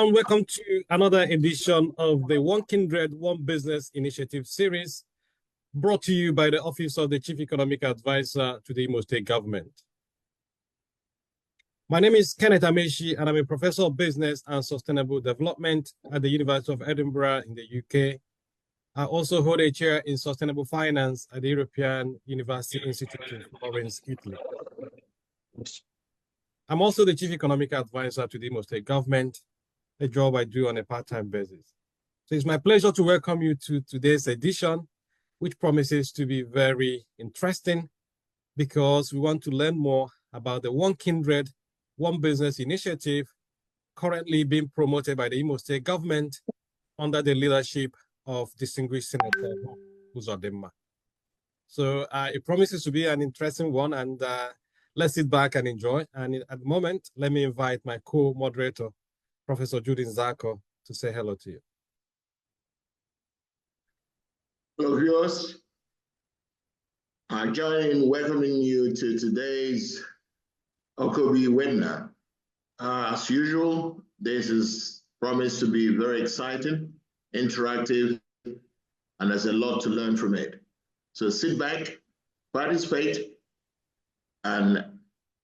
Hello and welcome to another edition of the One Kindred, One Business Initiative series, brought to you by the Office of the Chief Economic Advisor to the Imo State Government. My name is Kenneth Amechi, and I'm a professor of business and sustainable development at the University of Edinburgh in the UK. I also hold a chair in sustainable finance at the European University Institute in Florence, Italy. I'm also the Chief Economic Advisor to the Imo State Government, a job I do on a part-time basis. So it's my pleasure to welcome you to today's edition, which promises to be very interesting because we want to learn more about the One Kindred, One Business initiative currently being promoted by the Imo State Government under the leadership of distinguished Senator Uzodimma. So it promises to be an interesting one, and let's sit back and enjoy. And at the moment, let me invite my co-moderator, Professor Judy Nzako, to say hello to you. Hello, viewers. I join in welcoming you to today's OKOBI webinar. As usual, this is promised to be very exciting, interactive, and there's a lot to learn from it. So sit back, participate, and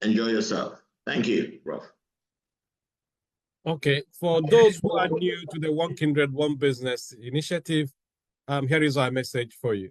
enjoy yourself. Thank you, Prof. Okay, for those who are new to the One Kindred, One Business initiative, here is our message for you.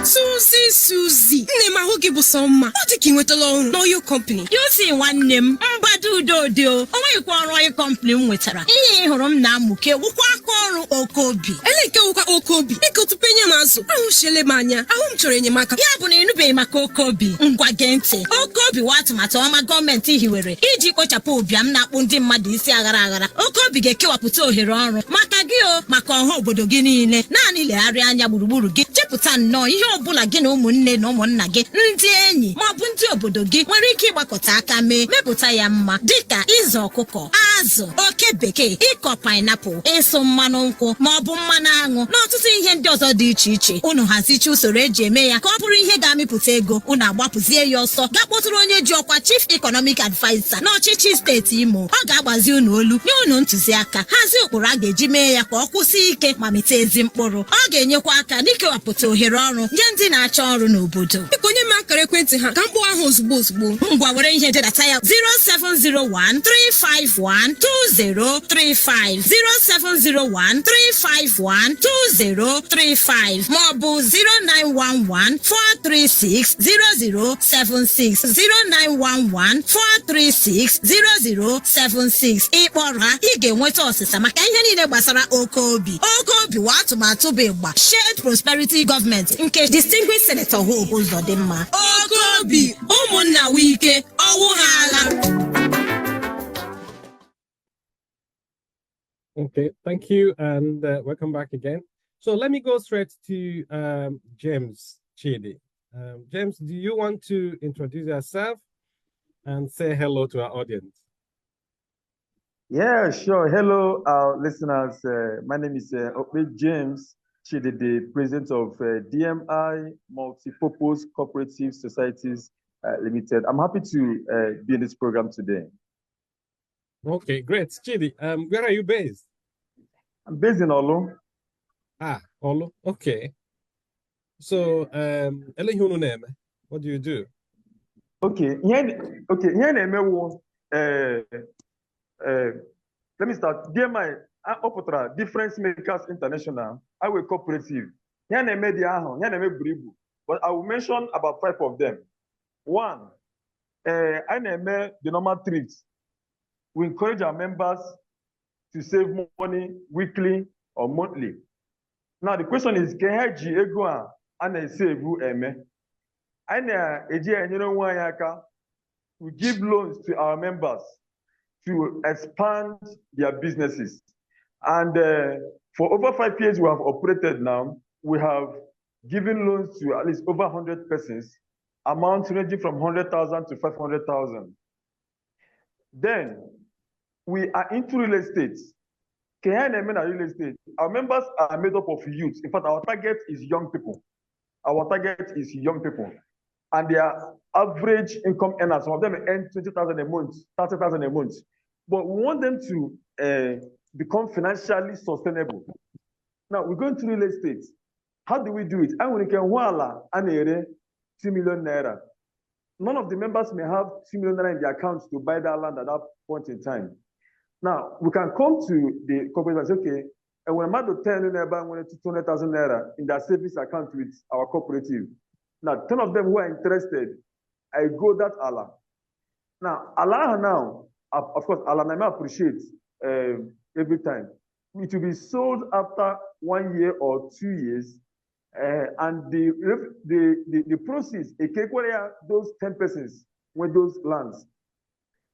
Susie, name I hope you some. What you with alone? No, your company. You see one name, Badu Dodio. Oh, you call Royal Company with her. Eh, Horom Namuke, Wako Okobi. Eleke Okobi. Eko to Penyamasu. I will Shelemania. I won't train your maka. Yabuni no be mako Okobi. Ngwagente. Okobi what matoma government hiwere. Iji kochapo biam na undi madisi agara. Okobi geke waputo hirono. Makagio, makonho bodo gini ne. Nani le ari anya buruburu gi. Jeputan no. Ihe ọbụla gị na ụmụnne na ụmụnna gị ndị enyi ma ọ bụ ndị obodo gị nwere ike ịgbakọta aka mee mepụta ya mma dịka ịzụ ọkụkọ, azụ, oke bekee, ịkọ pineapple, ịsụ mmanụ nkwụ ma ọ bụ mmanụ aṅụ na ọtụtụ ihe ndị ọzọ dị iche iche. Unu hazichi usoro eji eme ya ka ọ bụrụ ihe ga-amịpụta ego. Unu agbapụzie ya ọsọ ga-kpọtụrụ onye ji ọkwa Chief Economic Advisor n'ọchịchị steeti Imo. Ọ ga-agbazi unu olu nye unu ntụziaka hazie ụkpụrụ a ga-eji mee ya ka ọ kwụsị ike ma mịta ezi mkpụrụ. Ọ ga-enyekwa aka n'ikewapụta ohere ọrụ nye ndị na-achọ ọrụ n'obodo. Biko nye m akara ekwentị ha ka m kpọọ ahụ ozugbo. Ngwa were ihe dedata ya 07013512035 07013512035 ma ọ bụ 09114360076 09114360076. Ịkpọrọ ha ị ga-enweta ọsịsa maka ihe niile gbasara OKOBI. OKOBI wa atụmatụ bụ ịgba Shared Prosperity Government nke Distinguished Senator Uzodimma. OKOBI ụmụnna wike ọwụ ha ala. Okay, thank you, and welcome back again. So let me go straight to James Chidi. James, do you want to introduce yourself and say hello to our audience? Yeah, sure. Hello, our listeners. My name is OKOBI James Chidi, the president of DMI Multipurpose Cooperative Societies Limited. I'm happy to be in this program today. Okay, great. Chidi, where are you based? I'm based in Olu. Ah, Olu. Okay. So, what do you do? Okay. Let me start. DMI, Difference Makers International, our cooperative. But I will mention about 5 of them. One, I name the normal trips. We encourage our members to save money weekly or monthly. Now the question is, can I save we give loans to our members to expand their businesses. And for over 5 years we have operated now, we have given loans to at least over 100 persons, amounts ranging from 100,000 to 500,000. Then we are into real estate. Real estate. Our members are made up of youth. In fact, our target is young people. Our target is young people. And their average income earners, some of them earn 20,000 a month, 30,000 a month. but we want them to become financially sustainable. Now, we're going to real estate. How do we do it? And we can wala anere 2 million naira. None of the members may have 2 million naira in their accounts to buy that land at that point in time. Now, we can come to the corporate and say, okay, and when I'm at the 10 naira, 200,000 naira in their savings account with our cooperative. Now, 10 of them who are interested, I go that Allah. Now, Allah now, of course, Allah may appreciate every time. It will be sold after 1 year or 2 years, and the proceeds, those 10 persons with those lands.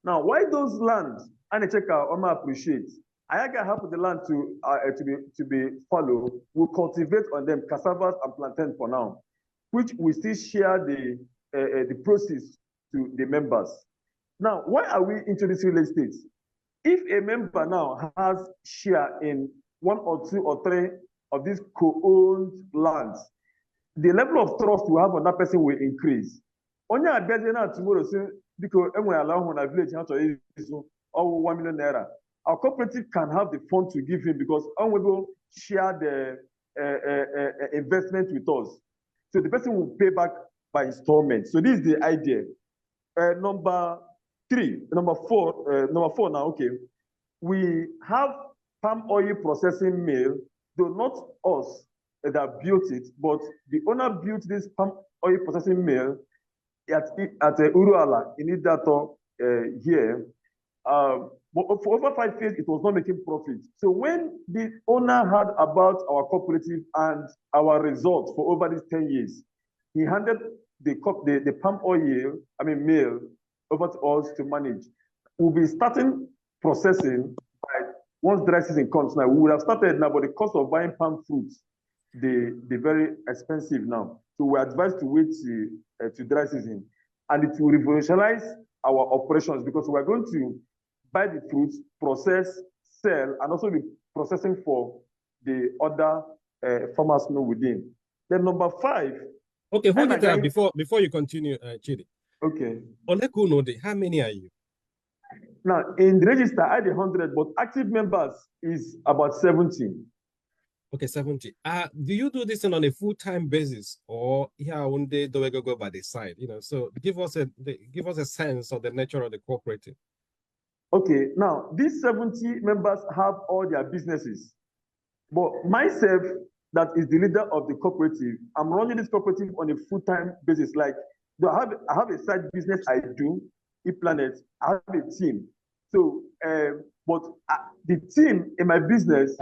Now, why those lands? And check out, appreciate. I can help the land to be followed. We'll cultivate on them cassavas and plantain for now, which we still share the proceeds to the members. Now, why are we into this real estate? If a member now has share in 1 or 2 or 3 of these co-owned lands, the level of trust we have on that person will increase. Only a better now tomorrow, because when I allow a village or 1 million naira, our cooperative can have the fund to give him because we will share the investment with us. So the person will pay back by installment. So this is the idea. Number 4 now, okay. We have palm oil processing mill, though not us that built it, but the owner built this palm oil processing mill at Uruala in Idato here. But for over 5 years, it was not making profit. So when the owner heard about our cooperative and our results for over these 10 years, he handed the palm oil, mill, over to us to manage. We'll be starting processing by once dry season comes now. We would have started now, but the cost of buying palm fruits, they're very expensive now. So we're advised to wait to dry season. And it will revolutionize our operations because we're going to buy the fruits, process, sell, and also be processing for the other farmers know within. Then number 5. Okay, hold it there before you continue, Chidi. Okay. How many are you? Now, in the register, I had 100, but active members is about 70. Okay, 70. Do you do this on a full-time basis, or here one day do we go by the side? So give us a sense of the nature of the cooperative. Okay, now these 70 members have all their businesses, but myself, that is the leader of the cooperative, I'm running this cooperative on a full-time basis. Like, I have a side business I do, ePlanet. I have a team. So, but the team in my business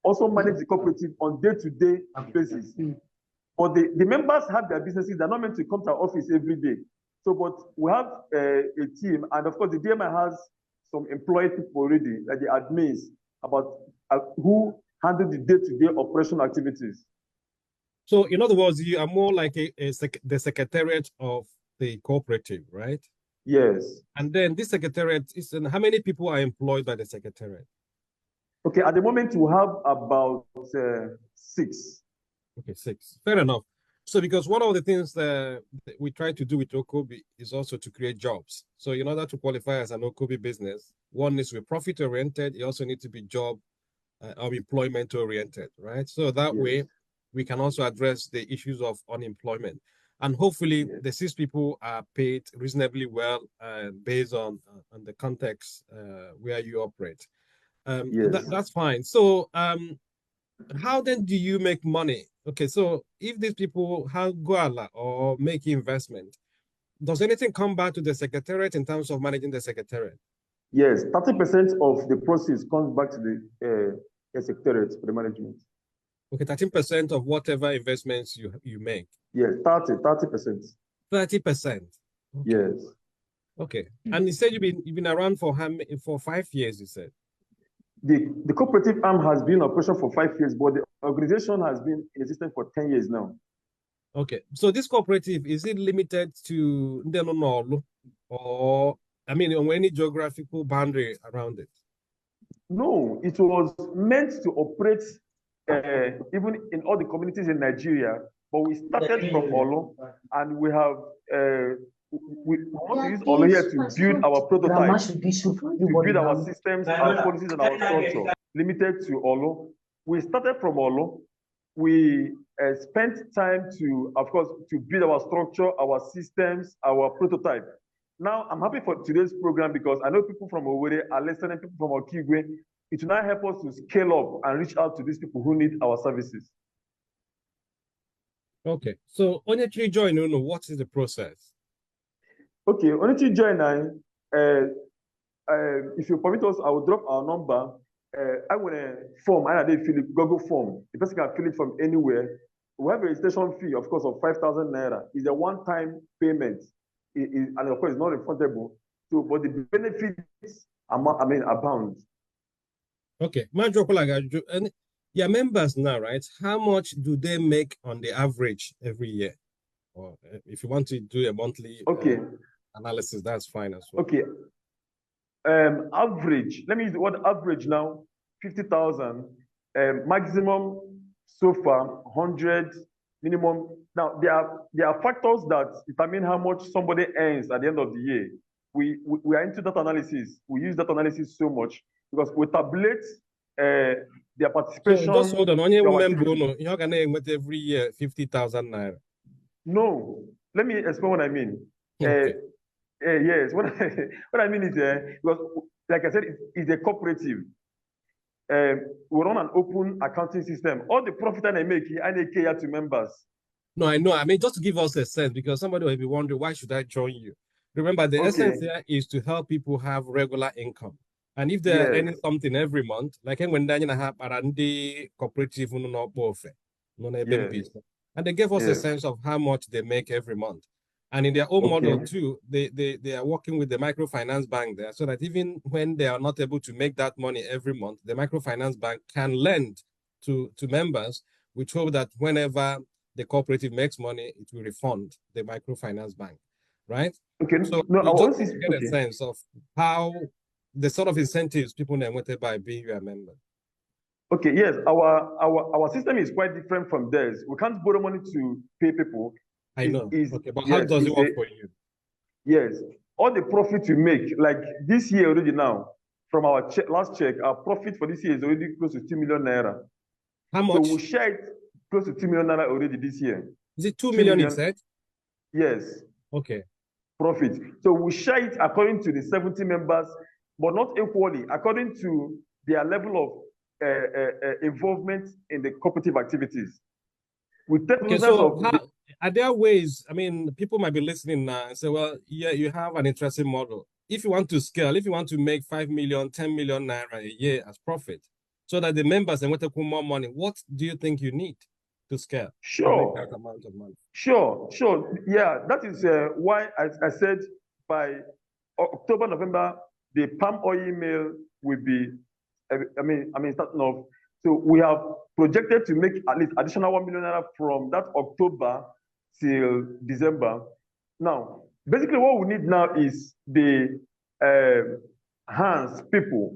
also manage the cooperative on day-to-day basis. But the members have their businesses. They're not meant to come to our office every day. So, but we have a team, and of course, the DMI has some employed people already, like the admins, about who handle the day-to-day operational activities. So, in other words, you are more like the secretariat of the cooperative, right? Yes. And then this secretariat is, how many people are employed by the secretariat? Okay, at the moment we have about 6. Okay, 6. Fair enough. So, because one of the things that we try to do with OKOBI is also to create jobs. So, in order to qualify as an OKOBI business, one needs to be profit-oriented. You also need to be job or employment-oriented, right? So that way, we can also address the issues of unemployment. And hopefully, the 6 people are paid reasonably well based on the context where you operate. That's fine. So, how then do you make money? Okay, so if these people have Goala or make investment, does anything come back to the secretariat in terms of managing the secretariat? Yes, 30% of the proceeds comes back to the secretariat for the management. Okay, 13% of whatever investments you make. Yes, 30%. 30%. Okay. Yes. Okay, and you said you've been around for 5 years. You said. The cooperative arm has been in operation for 5 years, but the organization has been in existence for 10 years now. Okay, so this cooperative, is it limited to Ndenonolu or, on any geographical boundary around it? No, it was meant to operate even in all the communities in Nigeria, but we started from Olo, and we have we want to use Olo here to build our prototype, to build our systems, our policies, and our structure. Limited to Olo. We started from Olo. We spent time to, of course, to build our structure, our systems, our prototype. Now, I'm happy for today's program because I know people from Owerri are listening, people from Okigwe. It will now help us to scale up and reach out to these people who need our services. Okay, so Onyechi join, what is the process? Okay, Onyechi join, if you permit us, I will drop our number. I want a form, and I fill it, Google form. The person can fill it from anywhere. We have a registration fee, of course, of 5,000 naira. It's a one-time payment, and of course, it's not refundable. So, but the benefits, abound. Okay, and your members now, right? How much do they make on the average every year? Or if you want to do a monthly analysis, that's fine as well. Okay. Average, let me use the word average now, 50,000, maximum so far 100, minimum. Now there are factors that determine how much somebody earns at the end of the year. We are into that analysis. We use that analysis so much because we tabulate their participation. So just hold on. Only member, you're gonna get every year 50,000 naira. No, let me explain what I mean. Okay. Yes, what I mean is because, like I said, it's a cooperative. We run an open accounting system. All the profit that I make, I care to members. No, I know. I mean, just to give us a sense, because somebody will be wondering, why should I join you? Remember, the essence here is to help people have regular income. And if they're earning something every month, like when Daniel have Arandi cooperative, and they give us a sense of how much they make every month. And in their own model too, they are working with the microfinance bank there, so that even when they are not able to make that money every month, the microfinance bank can lend to members, which hope that whenever the cooperative makes money, it will refund the microfinance bank, right? Okay. So no, I want to get a sense of how the sort of incentives people wanted by being a member. Okay, yes, our system is quite different from theirs. We can't borrow money to pay people. I know. Okay, but how does it work for you? Yes, all the profit we make, like this year already now, from our last check, our profit for this year is already close to 2 million naira. How much? So we share it close to 2 million naira already this year. Is it 2 million inside? Yes. Okay. Profit. So we share it according to the 70 members, but not equally, according to their level of involvement in the cooperative activities. We take so are there ways, I mean, people might be listening now and say, well, yeah, you have an interesting model. If you want to scale, if you want to make 5 million, 10 million naira a year as profit, so that the members want to put more money, what do you think you need to scale? Sure. To make that amount of money? Sure. Yeah, that is why I said by October, November, the palm oil mill will be, starting off. So we have projected to make at least additional 1 million naira from that October till December. Now, basically what we need now is the hands, people,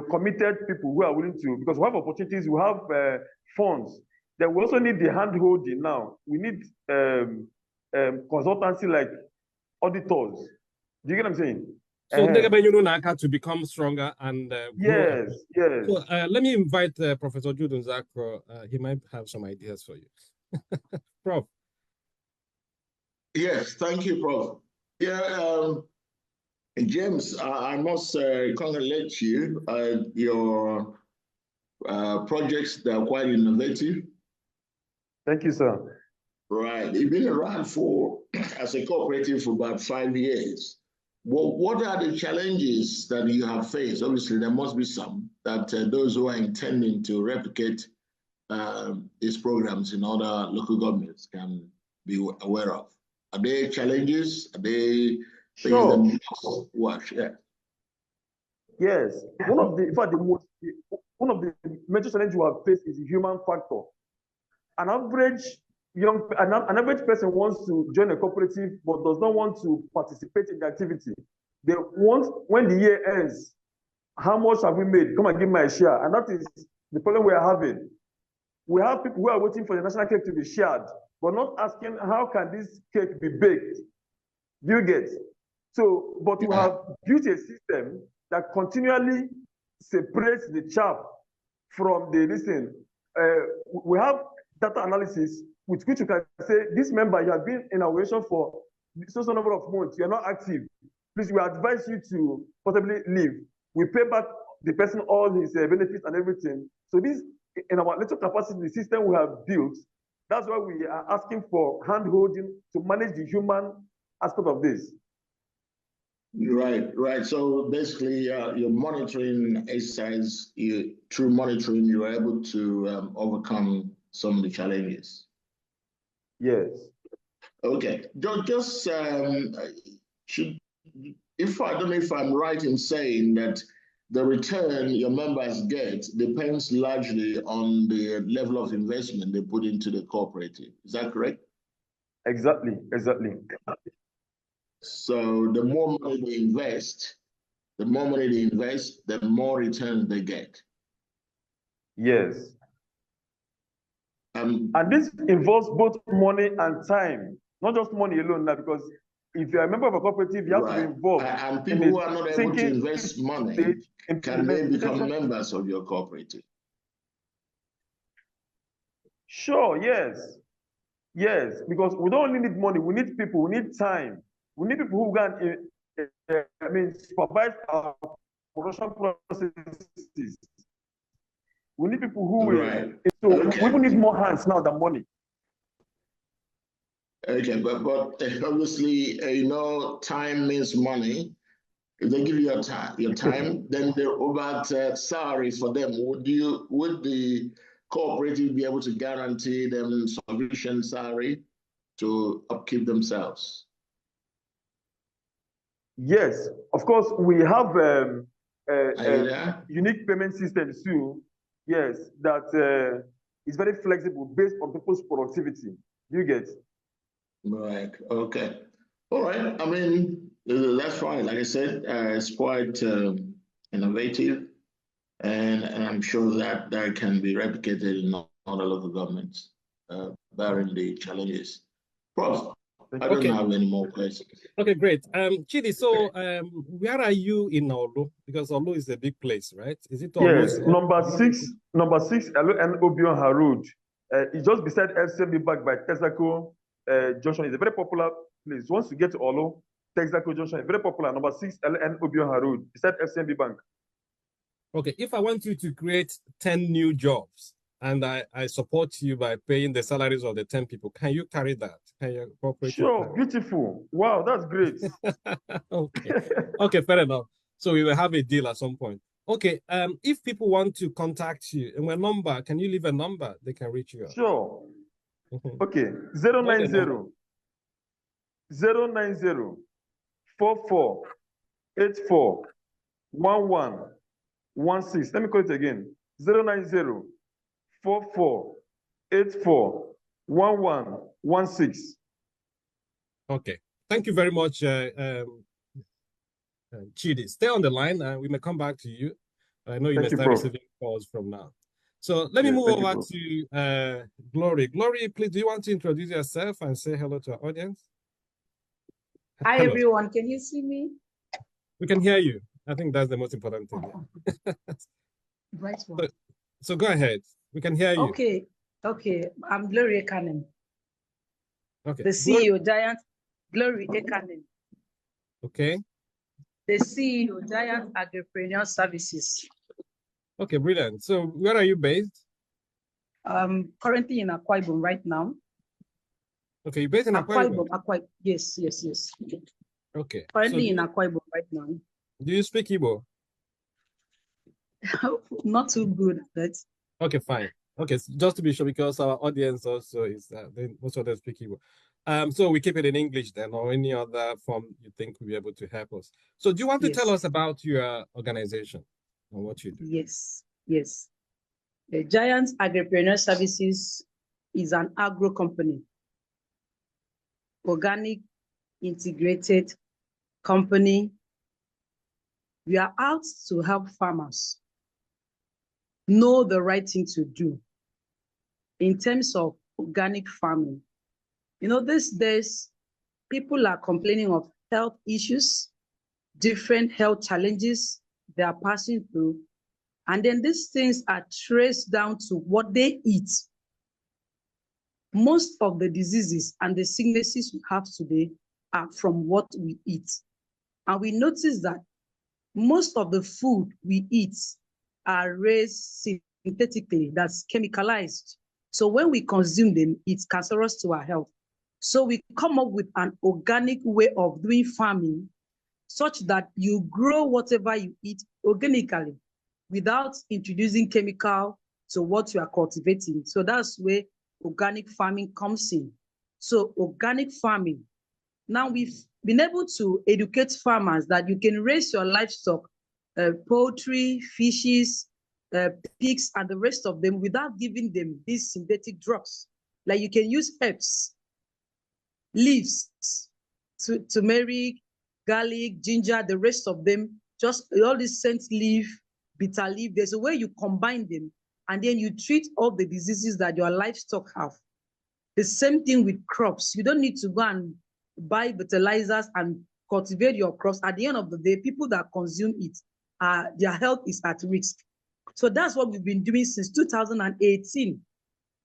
committed people who are willing to, because we have opportunities, we have funds. Then we also need the hand-holding now. We need consultancy like auditors. Do you get what I'm saying? So to become stronger and yes. So let me invite Professor Judun Zakro. He might have some ideas for you. Prof. Yes, thank you, Prof. Yeah, James, I must congratulate you. Your projects, they're quite innovative. Thank you, sir. Right. You've been around as a cooperative for about 5 years. What are the challenges that you have faced? Obviously, there must be some that those who are intending to replicate these programs in other local governments can be aware of. Are there challenges? Are they things that must watch? Yeah. Yes. One of the major challenges we have faced is the human factor. An average person wants to join a cooperative but does not want to participate in the activity. They want, when the year ends, how much have we made? Come and give me a share. And that is the problem we are having. We have people who are waiting for the national cake to be shared, but not asking how can this cake be baked. Do you get? So, but we have built a system that continually separates the chaff from the listen. We have data analysis with which you can say, this member, you have been in our organization for so number of months, you are not active. Please, we advise you to possibly leave. We pay back the person all his benefits and everything. So this, in our little capacity system we have built, that's why we are asking for hand-holding to manage the human aspect of this. Right, right. So basically, your monitoring exercise, through monitoring, you're able to overcome some of the challenges. Yes. Okay. Just if I don't know if I'm right in saying that the return your members get depends largely on the level of investment they put into the cooperative. Is that correct? Exactly, exactly. So the more money they invest, the more returns they get. Yes. And this involves both money and time, not just money alone now, because if you're a member of a cooperative, you have to be involved. And people who are not able to invest money, can they become members of your cooperative? Sure, yes. Yes, because we don't only need money, we need people, we need time. We need people who can supervise our production processes. We need people who will. So we even need more hands now than money. Okay, but obviously, time means money. If they give you your time, then they're about salaries for them. Would the cooperative be able to guarantee them sufficient salary to upkeep themselves? Yes, of course, we have unique payment systems too. Yes, that is very flexible based on people's productivity. You get? Right. Okay. All right. I mean, that's fine. Like I said, it's quite innovative, and I'm sure that can be replicated in other local governments, barring the challenges. Prof, I don't have any more questions. Okay, great. Chidi, so where are you in Olu? Because Olu is a big place, right? Is it Olu? Yes, number six, and Obion Road. It's just beside FCMB Bank by Texaco Junction. It's a very popular place. Once you get to Olu, Texaco Junction is very popular. Number 6, and Obion Road, beside FCMB Bank. Okay, if I want you to create 10 new jobs, and I support you by paying the salaries of the 10 people, can you carry that? Can you cooperate? Sure, beautiful. Wow, that's great. Okay. Okay, fair enough. So we will have a deal at some point. Okay, if people want to contact you, and my number, can you leave a number they can reach you? Sure. Okay, 090 44 84 11 16. Let me call it again. 090 44 84 11 16. Okay. Thank you very much, Chidi. Stay on the line. We may come back to you. I know you may start receiving calls from now. So let me move over to Glory. Glory, please, do you want to introduce yourself and say hello to our audience? Hi, everyone. Can you see me? We can hear you. I think that's the most important thing. Right one. So go ahead. We can hear you. Okay. I'm Glory Ekanem. Okay. The CEO, Giant Glory Ekanem. Okay. The CEO, Giant Agripreneur Services. Okay, brilliant. So where are you based? Currently in Akwa Ibom right now. Okay, you're based in Akwa Ibom? Yes. Okay. Currently in Akwa Ibom right now. Do you speak Igbo? Not too good, but. Okay, fine. Okay, so just to be sure, because our audience also is, most of them speak Igbo. So we keep it in English then, or any other form you think will be able to help us. So do you want to tell us about your organization and what you do? Yes. The Giant Agripreneur Services is an agro company, organic, integrated company. We are out to help farmers know the right thing to do in terms of organic farming. These days, people are complaining of health issues, different health challenges they are passing through. And then these things are traced down to what they eat. Most of the diseases and the sicknesses we have today are from what we eat. And we notice that most of the food we eat are raised synthetically, that's chemicalized. So when we consume them, it's cancerous to our health. So we come up with an organic way of doing farming such that you grow whatever you eat organically without introducing chemical to what you are cultivating. So that's where organic farming comes in. So organic farming. Now we've been able to educate farmers that you can raise your livestock, poultry, fishes, pigs, and the rest of them without giving them these synthetic drugs. Like you can use herbs, leaves, turmeric, garlic, ginger, the rest of them, just all this scent leaf, bitter leaf. There's a way you combine them, and then you treat all the diseases that your livestock have. The same thing with crops. You don't need to go and buy fertilizers and cultivate your crops. At the end of the day, people that consume it, their health is at risk. So that's what we've been doing since 2018.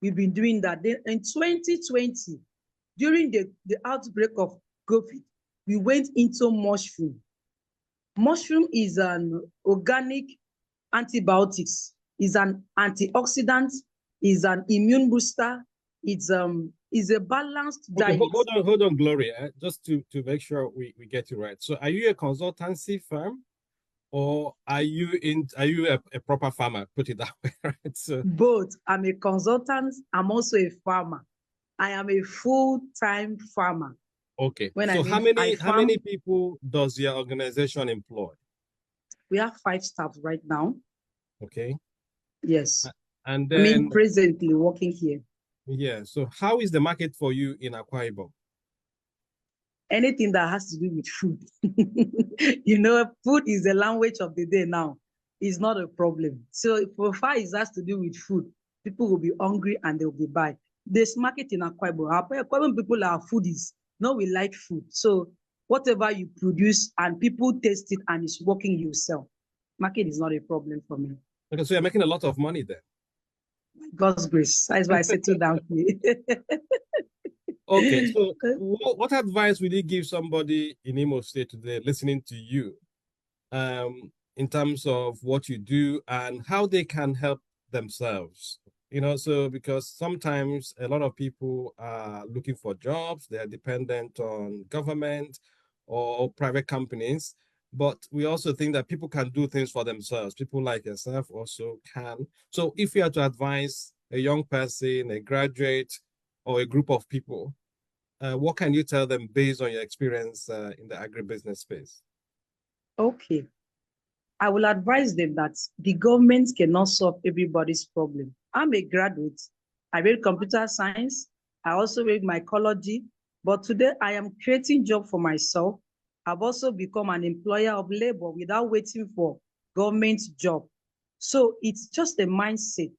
We've been doing that. Then in 2020, during the outbreak of COVID, we went into mushroom. Mushroom is an organic antibiotics, is an antioxidant, is an immune booster, is a balanced diet. Hold on, Gloria, just to make sure we get it right. So are you a consultancy firm, or are you a proper farmer? Put it that way, right? So both. I'm a consultant. I'm also a farmer. I am a full-time farmer. Okay. When so how many people does your organization employ? We have 5 staff right now. Okay. Yes. And then, I mean, presently working here. Yeah. So how is the market for you in Akwa Ibom? Anything that has to do with food. You know, food is the language of the day now. It's not a problem. So for far it has to do with food, people will be hungry and they'll be buying. There's market in Akwa Ibom. Akwa Ibom people are foodies. No, we like food. So whatever you produce and people taste it and it's working, you sell. Market is not a problem for me. Okay, so you're making a lot of money then. God's grace. That's why I settled down here. Okay, so what advice would you give somebody in Imo State today listening to you in terms of what you do and how they can help themselves? You know, so because sometimes a lot of people are looking for jobs, they are dependent on government or private companies, but we also think that people can do things for themselves. People like yourself also can. So if you had to advise a young person, a graduate, or a group of people, what can you tell them based on your experience in the agribusiness space? Okay. I will advise them that the government cannot solve everybody's problem. I'm a graduate. I read computer science. I also read mycology. But today I am creating job for myself. I've also become an employer of labor without waiting for government job. So it's just a mindset.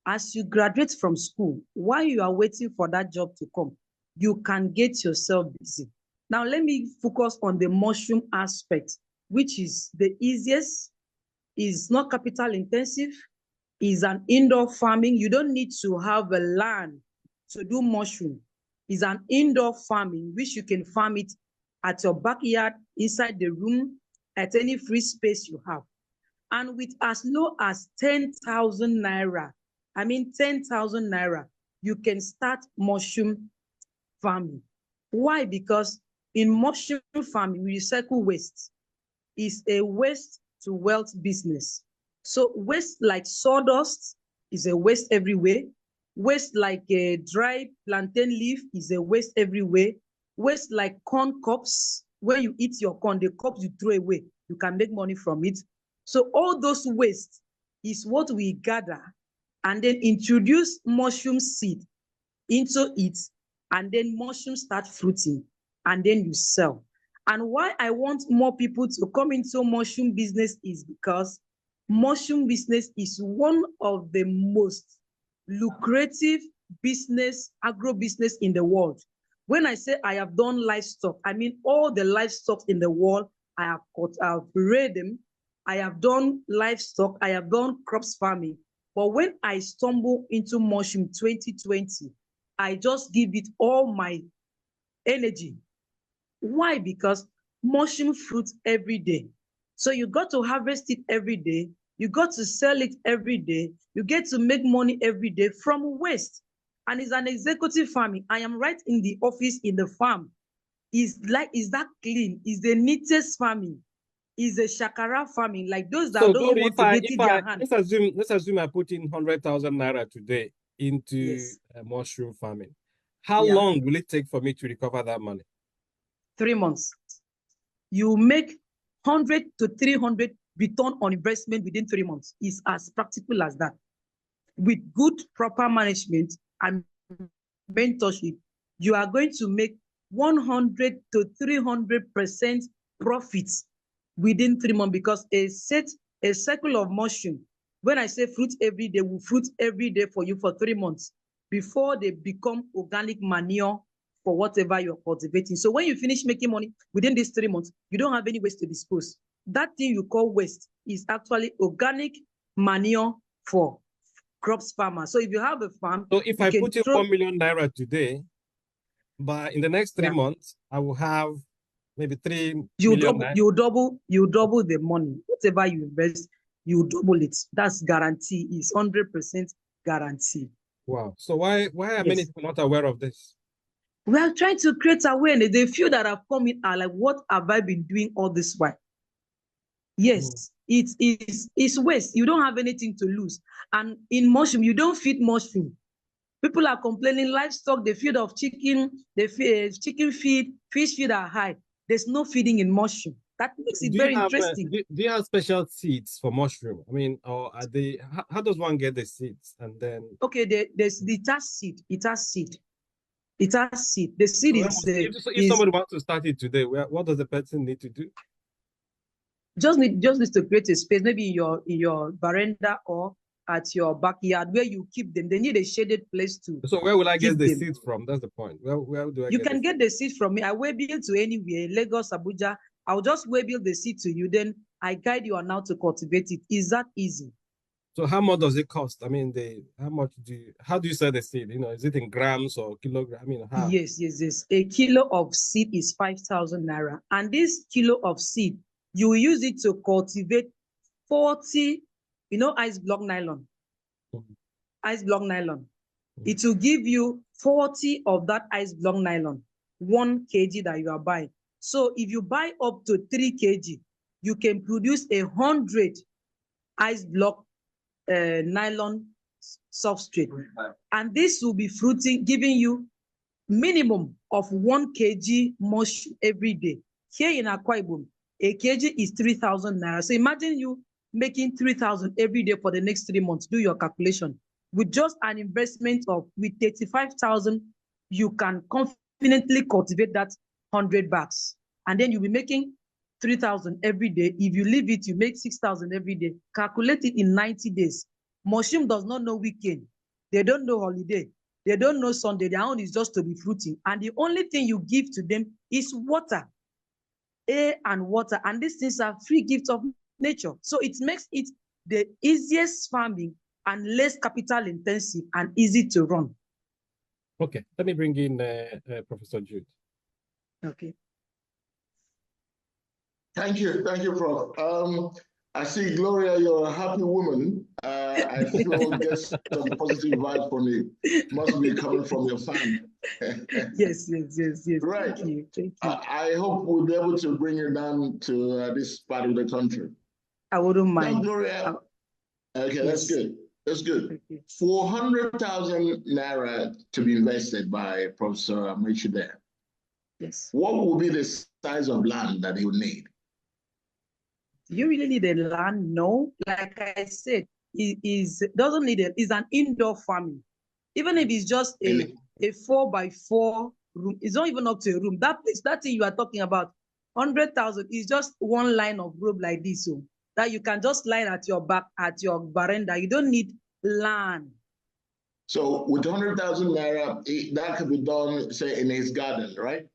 As you graduate from school, while you are waiting for that job to come, you can get yourself busy. Now, let me focus on the mushroom aspect, which is the easiest, is not capital intensive, is an indoor farming. You don't need to have a land to do mushroom. It's an indoor farming, which you can farm it at your backyard, inside the room, at any free space you have. And with as low as 10,000 naira, 10,000 naira, you can start mushroom farming. Why? Because in mushroom farming, we recycle waste. It's a waste to wealth business. So waste like sawdust is a waste everywhere. Waste like a dry plantain leaf is a waste everywhere. Waste like corn cobs, when you eat your corn, the cobs you throw away, you can make money from it. So all those waste is what we gather and then introduce mushroom seed into it, and then mushrooms start fruiting, and then you sell. And why I want more people to come into mushroom business is because mushroom business is one of the most lucrative business, agro business in the world. When I say I have done livestock, I mean all the livestock in the world. I have caught, I have reared them. I have done livestock. I have done crops farming. But when I stumble into mushroom 2020, I just give it all my energy. Why? Because mushroom fruits every day. So you got to harvest it every day. You got to sell it every day. You get to make money every day from waste. And it's an executive farming. I am right in the office in the farm. Is that clean? Is the neatest farming? Is a shakara farming, like those that So don't Glory, want to get it their hand. let's assume I put in 100,000 naira today into Yes. mushroom farming. How Yeah. long will it take for me to recover that money? 3 months. You make 100 to 300 return on investment within 3 months. It's as practical as that. With good, proper management and mentorship, you are going to make 100 to 300% profits within 3 months, because a cycle of mushroom, when I say fruit every day, will fruit every day for you for 3 months before they become organic manure for whatever you're cultivating. So when you finish making money within these 3 months, you don't have any waste to dispose. That thing you call waste is actually organic manure for crops farmers. So if you have a farm, So if you I can put in throw, 1 million naira today, but in the next 3 Yeah. months, I will have maybe 3 you million double, naira. you double the money. Whatever you invest, you double it. That's guarantee. Is 100% guarantee. Wow. So why are many Yes. people not aware of this? We are trying to create awareness. The few that have come in are like, what have I been doing all this while? Yes, it's waste. You don't have anything to lose. And in mushroom, you don't feed mushroom. People are complaining, livestock, the feed of chicken, the chicken feed, fish feed are high. There's no feeding in mushroom. That makes it Do you very have interesting. do you have special seeds for mushroom? I mean, or are they? How does one get the seeds and then? Okay, there's it has seed. It has seed. It has seed. The seed If is somebody wants to start it today, what does the person need to do? just needs to create a space, maybe in your veranda or at your backyard where you keep them. They need a shaded place to So where will I get keep the them. seeds from? That's the point. Where do I You get can get the seed from me. I will build to anywhere, Lagos, Abuja. I'll just build the seed to you. Then I guide you on how to cultivate it. Is that easy? So how much does it cost? I mean, how do you sell the seed? You know, is it in grams or kilograms? I mean, how? Yes. A kilo of seed is 5,000 naira. And this kilo of seed, you will use it to cultivate 40, ice block nylon. Mhm. Ice block nylon. It will give you 40 of that ice block nylon, 1 kg that you are buying. So if you buy up to 3 kg, you can produce 100 ice block nylon substrate. And this will be fruiting, giving you minimum of 1 kg mushroom every day. Here in Akwa Ibom, a kg is 3,000 naira. So imagine you making 3,000 every day for the next 3 months. Do your calculation. With just an investment of, with 35,000, you can confidently cultivate that 100 bags. And then you'll be making 3,000 every day. If you leave it, you make 6,000 every day. Calculate it in 90 days. Mushroom does not know weekend. They don't know holiday. They don't know Sunday. Their own is just to be fruiting. And the only thing you give to them is water, air and water. And these things are free gifts of nature. So it makes it the easiest farming and less capital intensive and easy to run. Okay, let me bring in Professor Jude. Okay. Thank you, Prof. I see, Gloria, you're a happy woman. I feel there's some positive vibes from you. Must be coming from your fan. Yes. Right. Thank you. I hope we'll be able to bring you down to this part of the country. I wouldn't mind. Now, Gloria, okay, Yes. That's good. Okay. 400,000 naira to be invested by Professor Amaechi there. Yes. What will be the size of land that he would need? Do you really need a land? No. Like I said, doesn't need it. It's an indoor farming. Even if it's just a 4x4 room, it's not even up to a room. That thing you are talking about, 100,000 is just one line of road like this, so that you can just line at your back, at your veranda. You don't need land. So with 100,000 naira, that could be done, say, in his garden, right?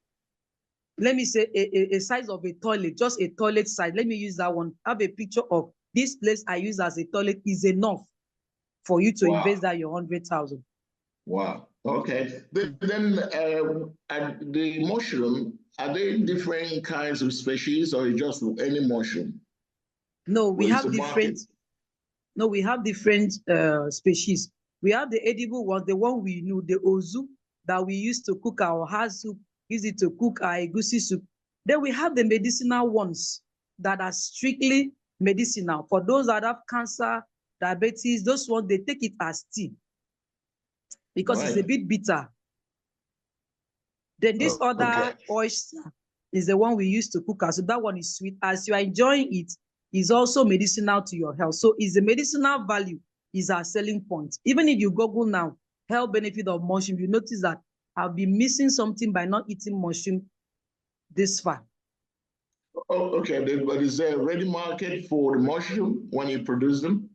Let me say a size of a toilet, just a toilet size. Let me use that one. Have a picture of this place I use as a toilet is enough for you to invest that your 100,000. Wow. Okay. Then and the mushroom, are they different kinds of species or just any mushroom? No, we Well, have different. No, we have different species. We have the edible one, the one we know, the ozu that we use to cook our hard soup, use it to cook our egusi soup. Then we have the medicinal ones that are strictly medicinal. For those that have cancer, diabetes, those ones, they take it as tea because it's a bit bitter. Then this other oyster is the one we use to cook our soup. That one is sweet. As you are enjoying it, is also medicinal to your health. So is the medicinal value is our selling point. Even if you Google now, health benefit of mushroom, you notice that I'll be missing something by not eating mushroom this far. Oh, okay. But is there a ready market for the mushroom when you produce them?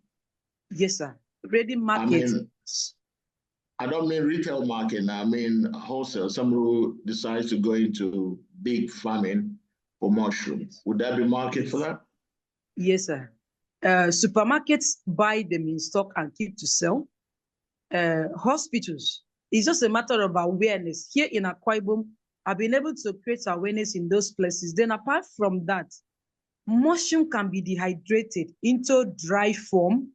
Yes, sir. Ready market. I don't mean retail market. I mean wholesale. Someone who decides to go into big farming for mushrooms. Would there be market for that? Yes, sir. Supermarkets buy them in stock and keep to sell. Hospitals, it's just a matter of awareness. Here in Akwa Ibom, I've been able to create awareness in those places. Then apart from that, mushroom can be dehydrated into dry form,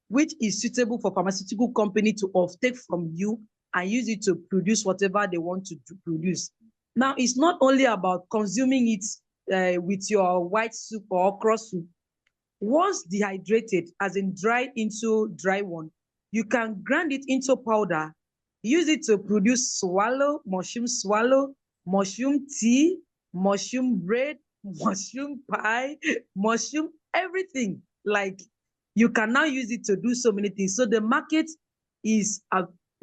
which is suitable for pharmaceutical company to offtake from you and use it to produce whatever they want to produce. Now, it's not only about consuming it with your white soup or okra soup. Once dehydrated, as in dried into dry one, you can grind it into powder, use it to produce swallow, mushroom tea, mushroom bread, mushroom pie, mushroom everything. Like you can now use it to do so many things. So the market is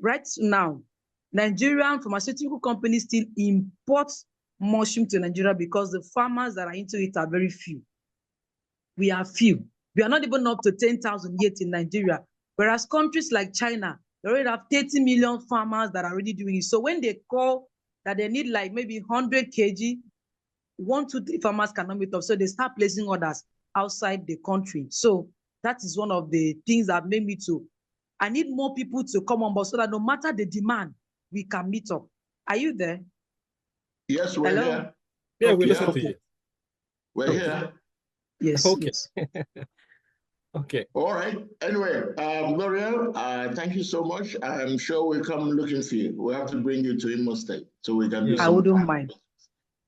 right now, Nigerian pharmaceutical companies still import mushroom to Nigeria because the farmers that are into it are very few. We are few. We are not even up to 10,000 yet in Nigeria. Whereas countries like China, they already have 30 million farmers that are already doing it. So when they call that they need like maybe 100 kg, 1, 2, 3 farmers cannot meet up. So they start placing orders outside the country. So that is one of the things that made me to, I need more people to come on board so that no matter the demand, we can meet up. Are you there? Yes, we're here. Yeah, we listen to you. We're here. Yes. Okay. Yes. Okay. All right. Anyway, L'Oreal, thank you so much. I'm sure we'll come looking for you. We'll have to bring you to Imo State so we can do I wouldn't mind.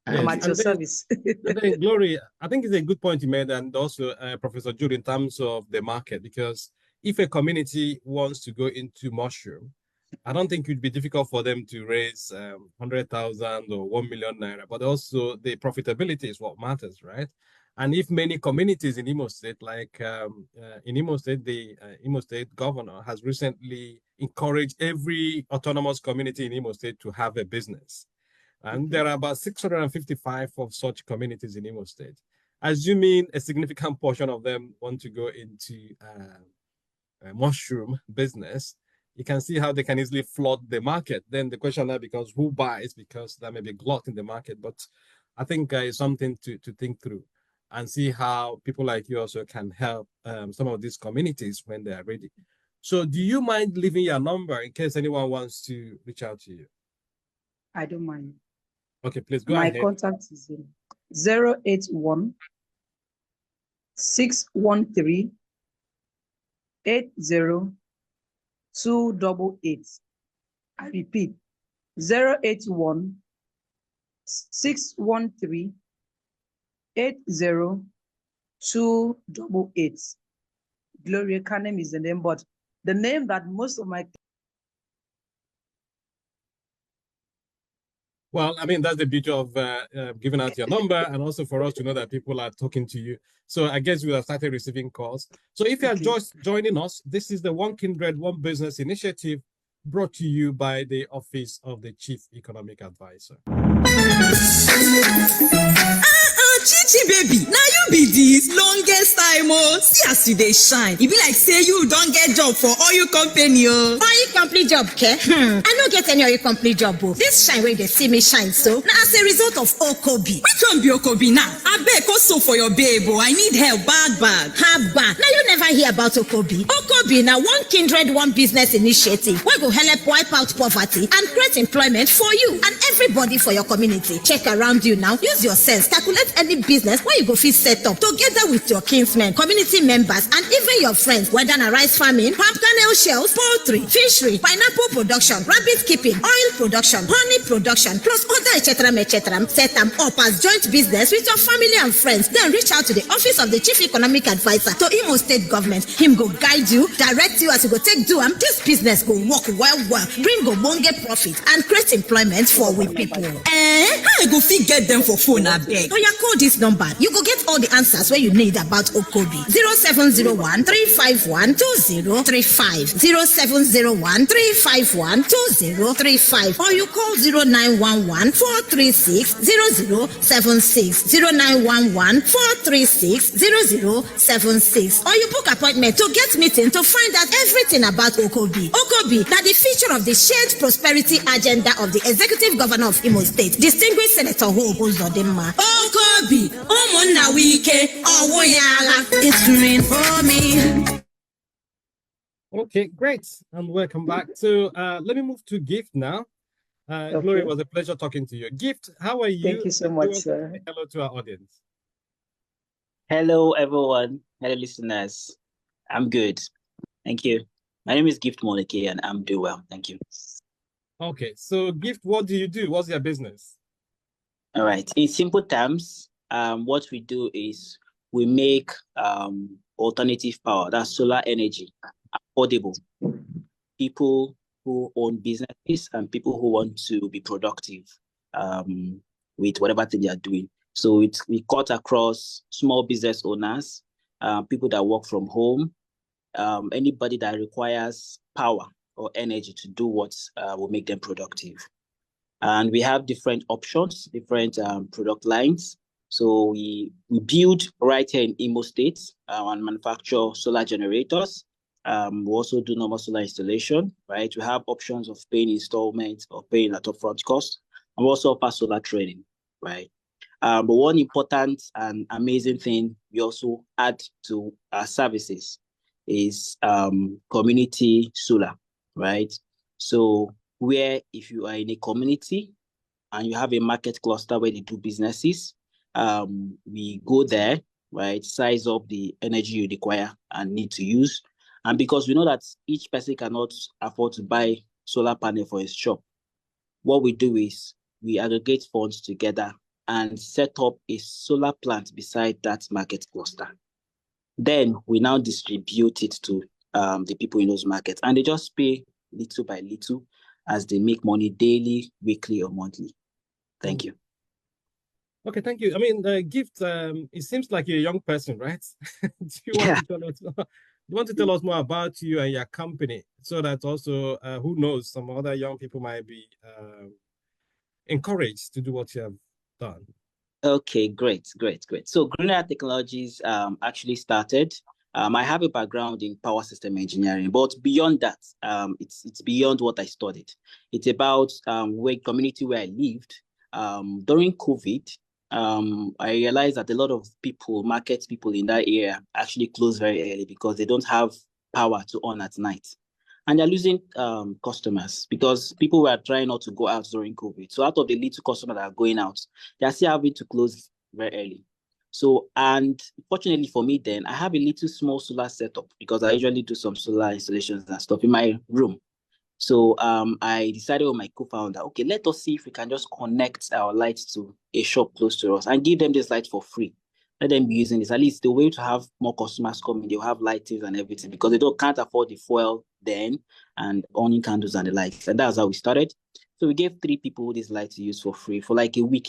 I'm at your service. And then, Glory, I think it's a good point you made, and also Professor Jude, in terms of the market, because if a community wants to go into mushroom, I don't think it would be difficult for them to raise 100,000 or 1 million naira, but also the profitability is what matters, right? And if many communities in Imo State, like in Imo State, the Imo State governor has recently encouraged every autonomous community in Imo State to have a business. And there are about 655 of such communities in Imo State. Assuming a significant portion of them want to go into a mushroom business, you can see how they can easily flood the market. Then the question now becomes who buys, because there may be a glut in the market. But I think it's something to think through and see how people like you also can help some of these communities when they are ready. So do you mind leaving your number in case anyone wants to reach out to you? I don't mind. Okay, please go ahead. My contact is 081 613 80288. I repeat, 081 613 80288. Gloria Canem is the name, but the name that most of my Well, I mean, that's the beauty of giving out your number, and also for us to know that people are talking to you. So I guess we have started receiving calls. So if you are just joining us, this is the One Kindred, One Business initiative brought to you by the Office of the Chief Economic Advisor. Chichi baby, now you be this longest time oh. See as you dey shine. E be like say you don get job for oil company oh. Oil company job ke? I no get any oil company job oh. This shine wey dey see me shine so, na as a result of OKOBI. Which one be OKOBI now? Abeg also for your babe oh. I need help bad. Haba, now you never hear about OKOBI. OKOBI na one kindred one business initiative wey go help wipe out poverty and create employment for you and everybody for your community. Check around you now. Use your sense. Calculate any business where you go fit set up together with your kinsmen, community members, and even your friends. Whether na rice farming, palm kernel shells, poultry, fishery, pineapple production, rabbit keeping, oil production, honey production, plus other etc. Set them up as joint business with your family and friends. Then reach out to the office of the Chief Economic Advisor to Imo State Government. Him go guide you, direct you as you go take do am. This business go work well, bring ogbonge profit and create employment for we people. How I go fit get them for phone abeg? So you call this number. You go get all the answers where you need about OKOBI. 0701 351 2035. 0701 351 2035. Or you call 0911 436 0076. 0911 436 0076. Or you book appointment to get meeting to find out everything about OKOBI. OKOBI, that the feature of the shared prosperity agenda of the Executive Governor of Imo State, Distinguished Senator Hope Uzodinma. OKOBI, Omona Wike, Owoyala. It's green for me. Okay, great. And welcome back. So let me move to Gift now. Glory, it was a pleasure talking to you. Gift, how are you? Thank you so much, sir. Hello to our audience. Hello, everyone. Hello, listeners. I'm good. Thank you. My name is Gift Monike, and I'm doing well. Thank you. Okay, so Gift, what do you do? What's your business? All right. In simple terms, what we do is we make alternative power, that's solar energy, affordable. People who own businesses and people who want to be productive with whatever thing they are doing. So we cut across small business owners, people that work from home, anybody that requires power or energy to do what will make them productive. And we have different options, different product lines. So we build right here in Imo State and manufacture solar generators. We also do normal solar installation, right? We have options of paying installments or paying at upfront cost. And we also offer solar training, right? But one important and amazing thing we also add to our services is community solar, right? So where if you are in a community and you have a market cluster where they do businesses, we go there, right? Size up the energy you require and need to use. And because we know that each person cannot afford to buy solar panel for his shop, what we do is we aggregate funds together and set up a solar plant beside that market cluster. Then we now distribute it to the people in those markets, and they just pay little by little as they make money daily, weekly, or monthly. Thank you. Okay, thank you. I mean, Gift, it seems like you're a young person, right? Do you want to tell us more about you and your company so that also, who knows, some other young people might be encouraged to do what you have done? Okay, great. So Greener Technologies actually started. I have a background in power system engineering, but beyond that, it's beyond what I studied. It's about community where I lived. During COVID, I realized that a lot of market people in that area actually close very early because they don't have power to on at night. And they're losing customers because people were trying not to go out during COVID. So out of the little customers that are going out, they're still having to close very early. So, and fortunately for me then, I have a little small solar setup because I usually do some solar installations and stuff in my room. So I decided with my co-founder, okay, let us see if we can just connect our lights to a shop close to us and give them this light for free. Let them be using this. At least the way to have more customers coming, they'll have lightings and everything because they can't afford the fuel then and owning candles and the lights. And that's how we started. So we gave 3 people this light to use for free for like a week.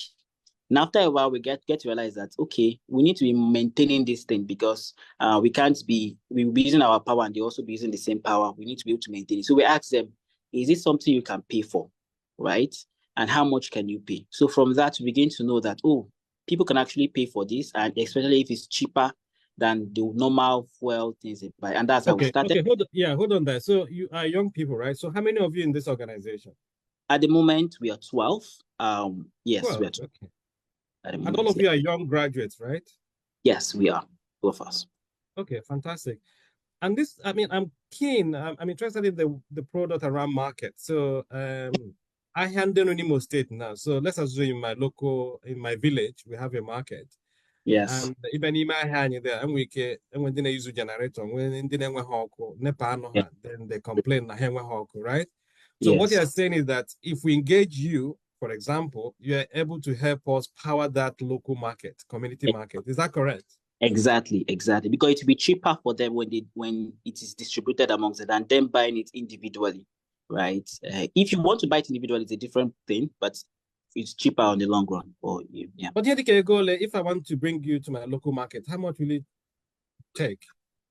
And after a while, we get to realize that, okay, we need to be maintaining this thing because we'll be using our power and they also be using the same power. We need to be able to maintain it. So we asked them, is it something you can pay for, right? And how much can you pay? So from that, we begin to know that, oh, people can actually pay for this, and especially if it's cheaper than the normal fuel things they buy. And that's how we started. Okay, hold on there. So you are young people, right? So how many of you in this organization? At the moment, we are 12. Yes, 12, we are 12. okay. At the And moment, all of yeah. you are young graduates, right? Yes, we are, both of us. Okay, fantastic. And this, I mean, I'm keen. I'm interested in the product around market. So I handle in Imo State now. So let's assume in my village, we have a market. Yes. And even in my hand there, and we can, and when they use a generator, when they Yeah. then they complain, right? So what Yes. you're saying is that if we engage you, for example, you are able to help us power that local market, community market. Is that correct? Exactly. Because it will be cheaper for them when it is distributed amongst it than them buying it individually, right? If you want to buy it individually, it's a different thing, but it's cheaper on the long run for you. Yeah. But here, if I want to bring you to my local market, how much will it take?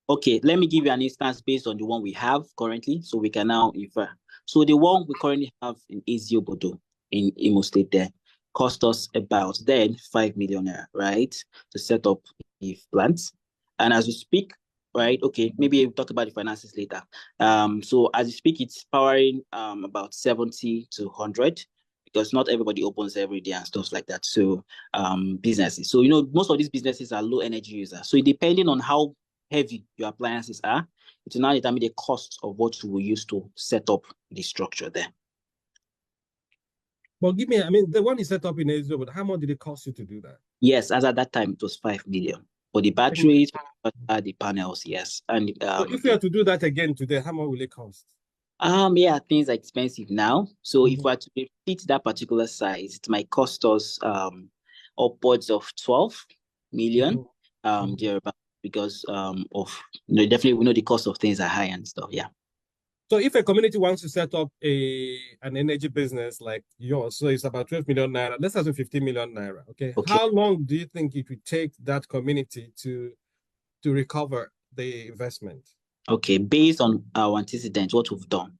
Okay, let me give you an instance based on the one we have currently, so we can now infer. So the one we currently have in Eziobodo in Imo State there cost us about then 5 million naira, right, to set up the plant. And as we speak, right, okay, maybe we'll talk about the finances later. So as we speak, it's powering about 70 to 100 because not everybody opens every day and stuff like that. So businesses. So most of these businesses are low energy users. So depending on how heavy your appliances are, it will now determine the cost of what you will use to set up the structure there. Well, the one you set up in Israel, but how much did it cost you to do that? Yes, as at that time, it was 5 million. For the batteries, the panels, yes. And so if we are to do that again today, how much will it cost? Yeah, things are expensive now. So if we are to repeat that particular size, it might cost us upwards of 12 million thereabout, because of definitely we know the cost of things are high and stuff. Yeah. So if a community wants to set up an energy business like yours, so it's about 12 million naira, let's assume 15 million naira. Okay. How long do you think it would take that community to recover the investment? Okay, based on our antecedents, what we've done.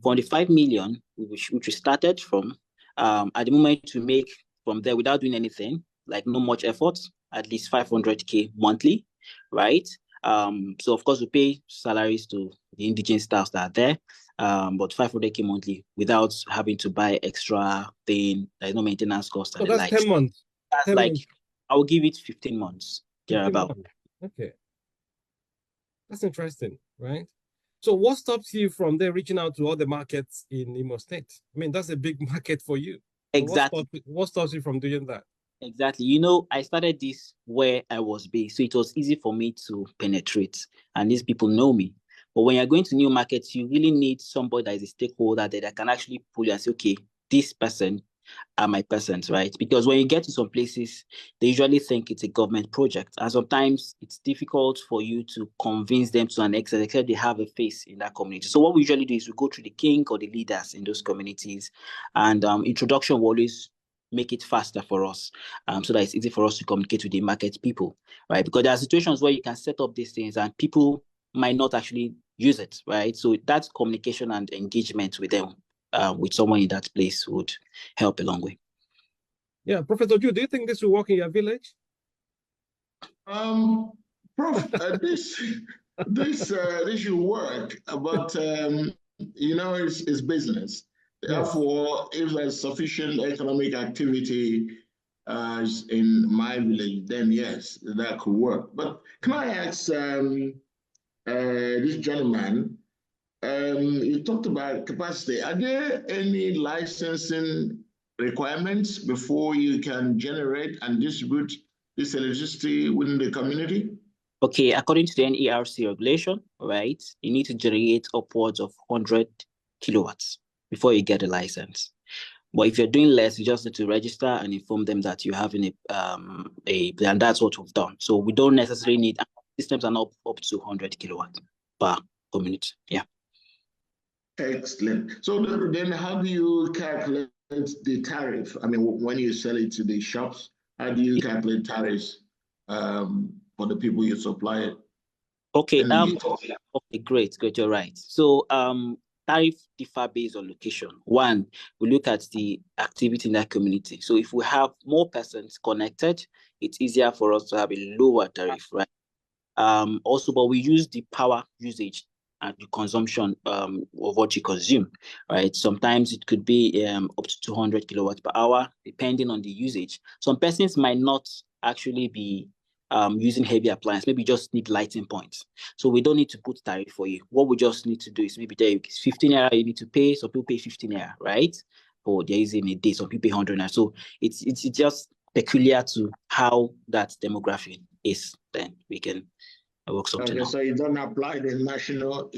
From the 5 million, which we started from, at the moment we make from there without doing anything, like no much effort, at least 500K monthly, right? So of course we pay salaries to the indigent staff that are there, but 500K monthly without having to buy extra thing. There's no maintenance cost. So that's 10 months. That's 10 like, months. I will give it 15 months. 15 months. Okay. That's interesting, right? So what stops you from there reaching out to all the markets in Imo State? I mean, that's a big market for you. Exactly. What stops you from doing that? Exactly. I started this where I was based, so it was easy for me to penetrate, and these people know me. But when you're going to new markets, you really need somebody that is a stakeholder that can actually pull you and say, okay, this person are my persons, right? Because when you get to some places, they usually think it's a government project. And sometimes it's difficult for you to convince them to an extent, except they have a face in that community. So what we usually do is we go through the king or the leaders in those communities, and introduction will always make it faster for us, so that it's easy for us to communicate with the market people, right? Because there are situations where you can set up these things and people might not actually use it, right? So that's communication and engagement with them, with someone in that place would help a long way. Yeah, Professor Ju, do you think this will work in your village? Prof, this should work, but it's business. Therefore, if there's sufficient economic activity in my village, then yes, that could work. But can I ask this gentleman? You talked about capacity. Are there any licensing requirements before you can generate and distribute this electricity within the community? Okay, according to the NERC regulation, right, you need to generate upwards of 100 kilowatts before you get a license. But if you're doing less, you just need to register and inform them that you're having and that's what we've done. So we don't necessarily need, systems are not up to 100 kilowatts per community. Yeah. Excellent. So then how do you calculate the tariff? I mean, when you sell it to the shops, how do you calculate tariffs for the people you supply it? Okay. Okay, great. You're right. So tariff differ based on location. One, we look at the activity in that community. So if we have more persons connected, it's easier for us to have a lower tariff, right? Also, but we use the power usage and the consumption of what you consume, right? Sometimes it could be up to 200 kilowatts per hour, depending on the usage. Some persons might not actually be using heavy appliance, maybe just need lighting points. So we don't need to put tariff for you. What we just need to do is maybe there is 15 naira you need to pay. Some people pay 15 naira, right? Or there is in a day, some people pay 100 naira. So it's just peculiar to how that demographic is. Then we can work something out. So you don't apply the national,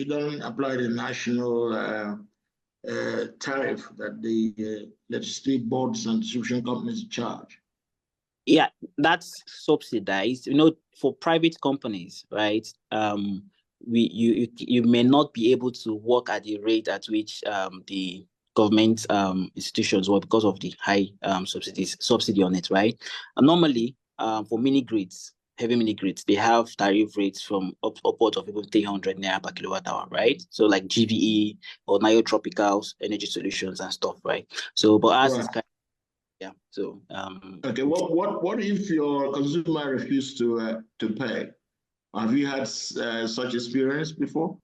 tariff that the electricity boards and distribution companies charge. Yeah, that's subsidized. For private companies, right? You may not be able to work at the rate at which the government institutions work because of the high subsidy on it, right? And normally, for mini grids, heavy mini grids, they have tariff rates from upwards of even 300 naira per kilowatt hour, right? So like GVE or Tropicals, energy solutions and stuff, right? So, but ours is kind of, yeah. So okay, what if your consumer refused to pay? Have you had such experience before?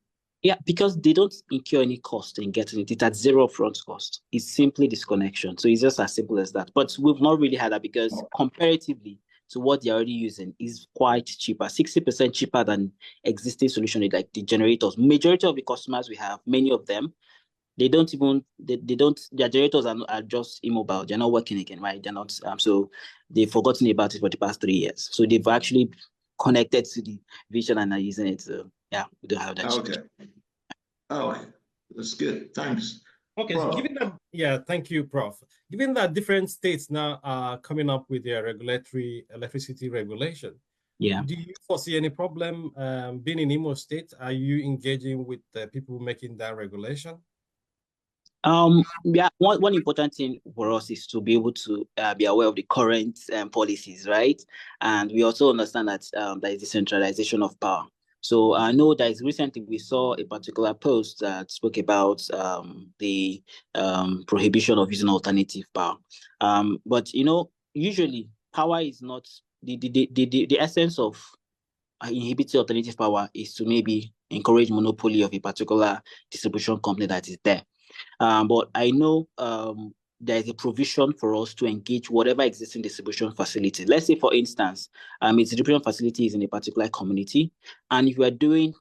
Yeah, because they don't incur any cost in getting it. It's at zero upfront cost. It's simply disconnection. So it's just as simple as that. But we've not really had that because comparatively to what they're already using is quite cheaper, 60% cheaper than existing solution like the generators. Majority of the customers we have, many of them, their generators are just immobile. They're not working again, right? They're not, so they've forgotten about it for the past 3 years. So they've actually connected to the vision and are using it. So yeah, we don't have that. Okay. Oh, that's good. Thanks. Okay, so thank you, Prof. Given that different states now are coming up with their regulatory electricity regulation, do you foresee any problem being in Imo State? Are you engaging with the people making that regulation? Yeah, one important thing for us is to be able to be aware of the current policies, right? And we also understand that there is decentralization of power. So I know that recently we saw a particular post that spoke about the prohibition of using alternative power. But usually power is not the essence of inhibiting alternative power is to maybe encourage monopoly of a particular distribution company that is there. But I know there is a provision for us to engage whatever existing distribution facility. Let's say, for instance, a distribution facility is in a particular community, and if you are doing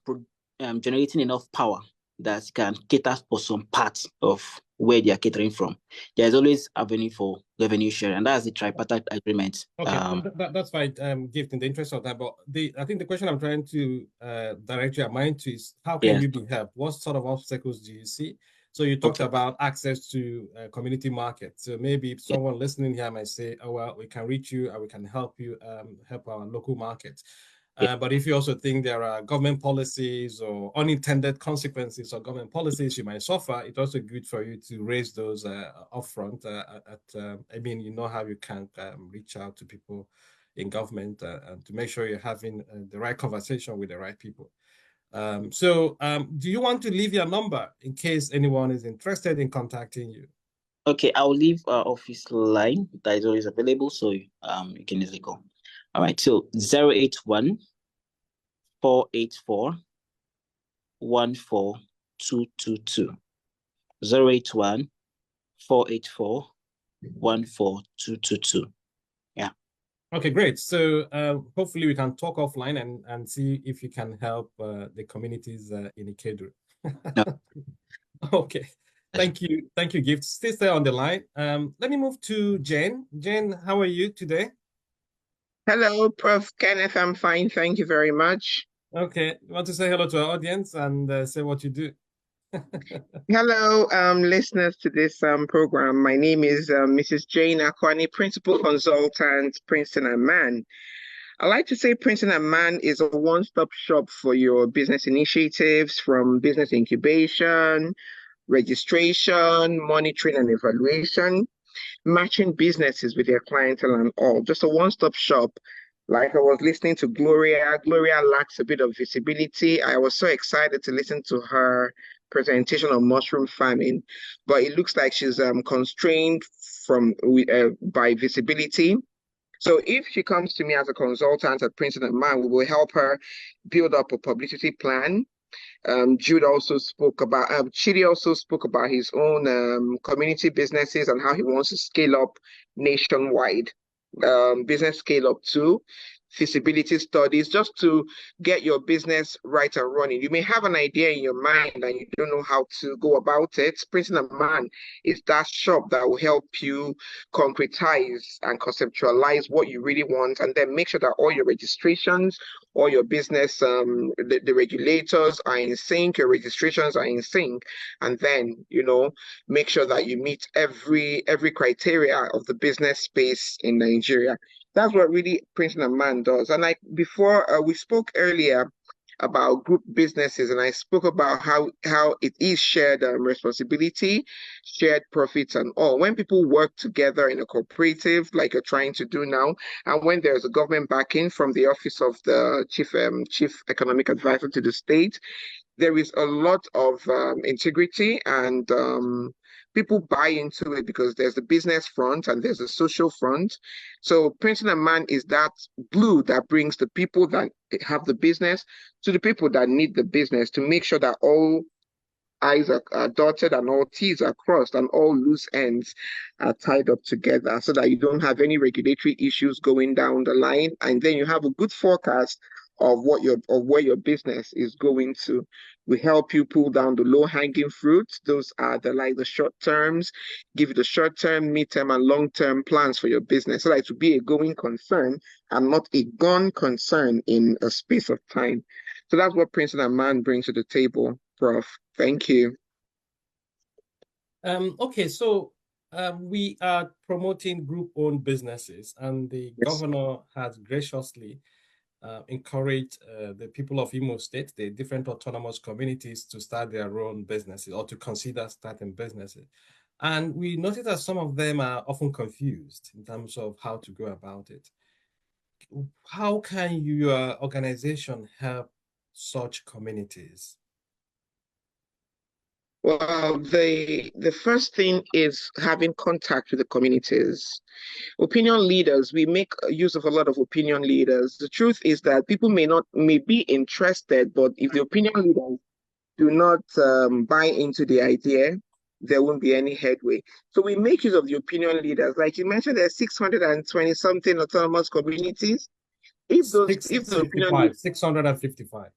generating enough power that can cater for some parts of where they are catering from, there is always avenue for revenue share, and that's the tripartite agreement. Okay, that's fine. Gift, in the interest of that, but I think the question I'm trying to direct your mind to is how can you be helped? What sort of obstacles do you see? So you talked about access to community markets. So maybe if someone listening here might say, oh, well, we can reach you and we can help you help our local markets. But if you also think there are government policies or unintended consequences of government policies you might suffer, it's also good for you to raise those upfront. You know how you can reach out to people in government and to make sure you're having the right conversation with the right people. Do you want to leave your number in case anyone is interested in contacting you? Okay, I'll leave our office line that is always available, so you can easily call. All right, so 081 484 14222. 081 484 14222. Yeah. Okay, great. So hopefully we can talk offline and see if you can help the communities in Ikedu. No. Okay. Thank you, Gift. Stay on the line. Let me move to Jane. Jane, how are you today? Hello, Prof. Kenneth. I'm fine. Thank you very much. Okay. You want to say hello to our audience and say what you do? Hello, listeners to this program. My name is Mrs. Jane Akwani, Principal Consultant, Princeton and Man. I like to say Princeton and Man is a one-stop shop for your business initiatives, from business incubation, registration, monitoring and evaluation, matching businesses with their clientele and all. Just a one-stop shop. Like I was listening to Gloria. Gloria lacks a bit of visibility. I was so excited to listen to her presentation on mushroom farming, but it looks like she's constrained by visibility. So if she comes to me as a consultant at Princeton and Man, we will help her build up a publicity plan. Chidi also spoke about his own community businesses and how he wants to scale up nationwide. Business scale up too, feasibility studies, just to get your business right and running. You may have an idea in your mind and you don't know how to go about it. Princeton and Man is that shop that will help you concretize and conceptualize what you really want, and then make sure that all your registrations, all your business, the regulators are in sync, your registrations are in sync, and then, make sure that you meet every criteria of the business space in Nigeria. That's what really Princeton and Man does. And before we spoke earlier about group businesses, and I spoke about how it is shared responsibility, shared profits, and all. When people work together in a cooperative, like you're trying to do now, and when there's a government backing from the office of the chief economic advisor to the state, there is a lot of integrity, and people buy into it because there's the business front and there's the social front. So Princeton and Man is that glue that brings the people that have the business to the people that need the business, to make sure that all I's are dotted and all T's are crossed and all loose ends are tied up together, so that you don't have any regulatory issues going down the line, and then you have a good forecast of where your business is going to. We help you pull down the low-hanging fruits. Those are the short terms, give you the short-term, mid-term, and long-term plans for your business, so that it will be a going concern and not a gone concern in a space of time. So that's what Princeton and Man brings to the table, Prof. Thank you. Okay, so we are promoting group-owned businesses, and the governor has graciously encouraged the people of Imo State, the different autonomous communities, to start their own businesses or to consider starting businesses. And we noticed that some of them are often confused in terms of how to go about it. How can your organization help such communities? Well, the first thing is having contact with the communities. Opinion leaders, we make use of a lot of opinion leaders. The truth is that people may be interested, but if the opinion leaders do not buy into the idea, there won't be any headway. So we make use of the opinion leaders. Like you mentioned, there are 620 something autonomous communities. If the opinion leaders, 655.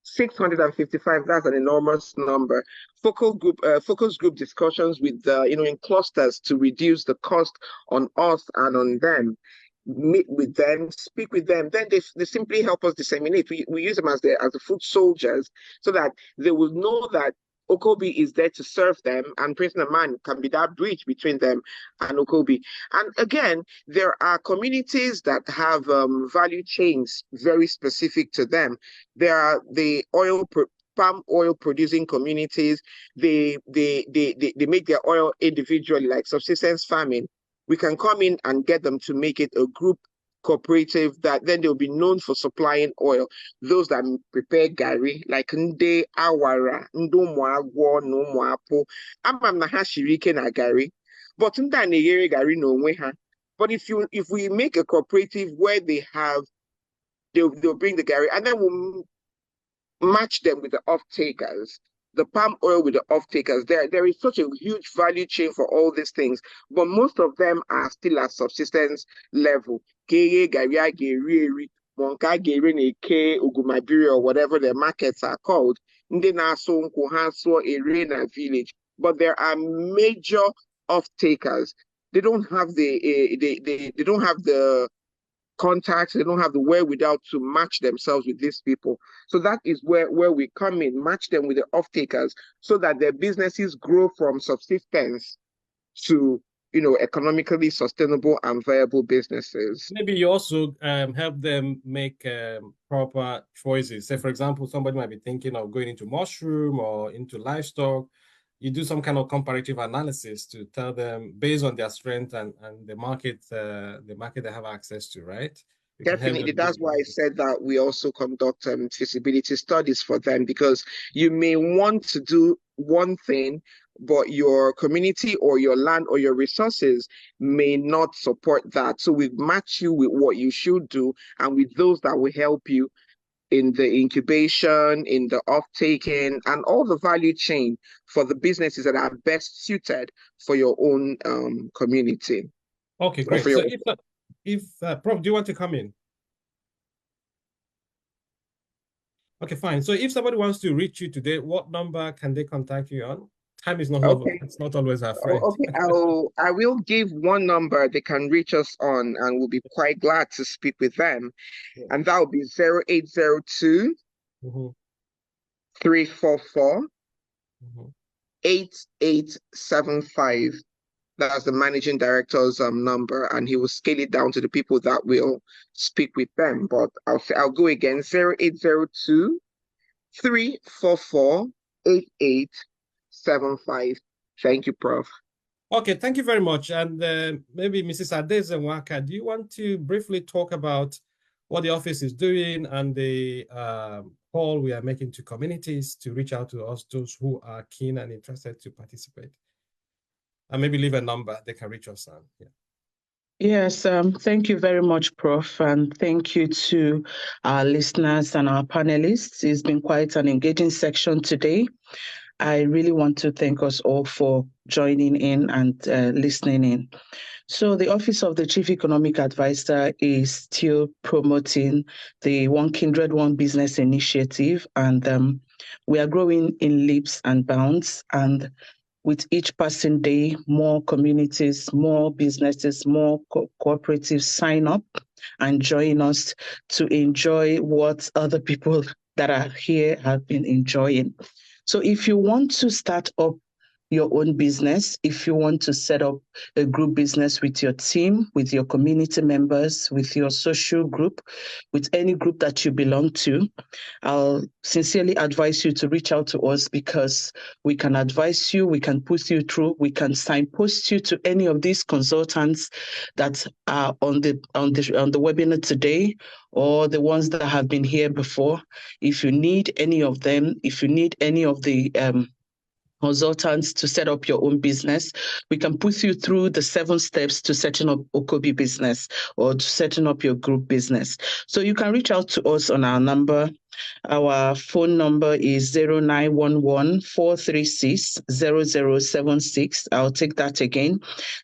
655, that's an enormous number. Focus group discussions with in clusters to reduce the cost on us and on them. Meet with them, speak with them, then they simply help us disseminate. We use them as the foot soldiers, so that they will know that OKOBI is there to serve them, and Princeton and Man can be that bridge between them and OKOBI. And again, there are communities that have value chains very specific to them. There are the palm oil producing communities. They make their oil individually, like subsistence farming. We can come in and get them to make it a group cooperative that then they'll be known for supplying oil. Those that prepare gari, like Nde Awara, Ndomwagwo, Nomwapo, Amam na ha shirike na gari, but Nda Negere gari no we ha. But if we make a cooperative where they'll bring the gari, and then we'll match them with the off-takers, the palm oil with the off-takers. There is such a huge value chain for all these things, but most of them are still at subsistence level. Or whatever their markets are called. Village. But there are major off-takers. They don't have they don't have the contacts, they don't have the wherewithal to match themselves with these people. So that is where we come in, match them with the off-takers, so that their businesses grow from subsistence to economically sustainable and viable businesses. Maybe you also help them make proper choices. Say, for example, somebody might be thinking of going into mushroom or into livestock. You do some kind of comparative analysis to tell them based on their strength and the market they have access to, right? Definitely. That's why I said that we also conduct feasibility studies for them, because you may want to do one thing, but your community or your land or your resources may not support that. So we match you with what you should do and with those that will help you in the incubation, in the off-taking, and all the value chain for the businesses that are best suited for your own community. Okay, great. So if Prof, do you want to come in? Okay, fine. So if somebody wants to reach you today, what number can they contact you on? Time is not it's not always our friend. Okay, I will give one number they can reach us on, and we'll be quite glad to speak with them. Yeah. And that will be 0802 344 8875. That's the managing director's number, and he will scale it down to the people that will speak with them. But I'll go again: 0802 344 8875. Thank you, Prof. Okay, thank you very much. And maybe Mrs. Adeze-Nwaka, do you want to briefly talk about what the office is doing and the call we are making to communities to reach out to us, those who are keen and interested to participate? And maybe leave a number they can reach us on. Yeah. Yes, thank you very much, Prof. And thank you to our listeners and our panelists. It's been quite an engaging section today. I really want to thank us all for joining in and listening in. So the Office of the Chief Economic Advisor is still promoting the One Kindred, One Business initiative, and we are growing in leaps and bounds. And with each passing day, more communities, more businesses, more cooperatives sign up and join us to enjoy what other people that are here have been enjoying. So if you want to start up your own business, if you want to set up a group business with your team, with your community members, with your social group, with any group that you belong to, I'll sincerely advise you to reach out to us, because we can advise you, we can put you through, we can signpost you to any of these consultants that are on the webinar today, or the ones that have been here before. If you need any of them, if you need any of the consultants to set up your own business, we can put you through the 7 steps to setting up OKOBI business or to setting up your group business. So you can reach out to us on our number. Our phone number is 0911-436-0076. I'll take that again,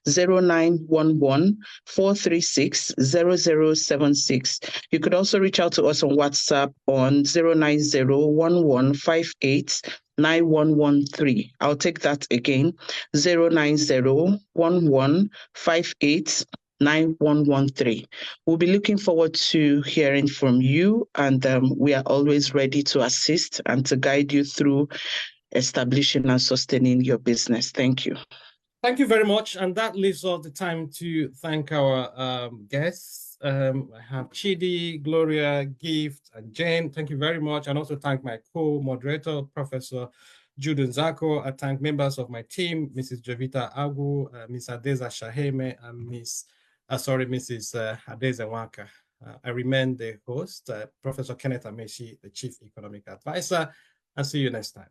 0911-436-0076. You could also reach out to us on WhatsApp on 090-1158-9113. I'll take that again, 090-1158-9113. We'll be looking forward to hearing from you, and we are always ready to assist and to guide you through establishing and sustaining your business. Thank you. Thank you very much. And that leaves us the time to thank our guests. I have Chidi, Gloria, Gift, and Jane. Thank you very much. And also thank my co-moderator, Professor Jude Nzako. I thank members of my team, Mrs. Jovita Agu, Ms. Adeza Shaheme, and Mrs. Adeze-Nwaka. I remain the host, Professor Kenneth Amechi, the Chief Economic Advisor, and see you next time.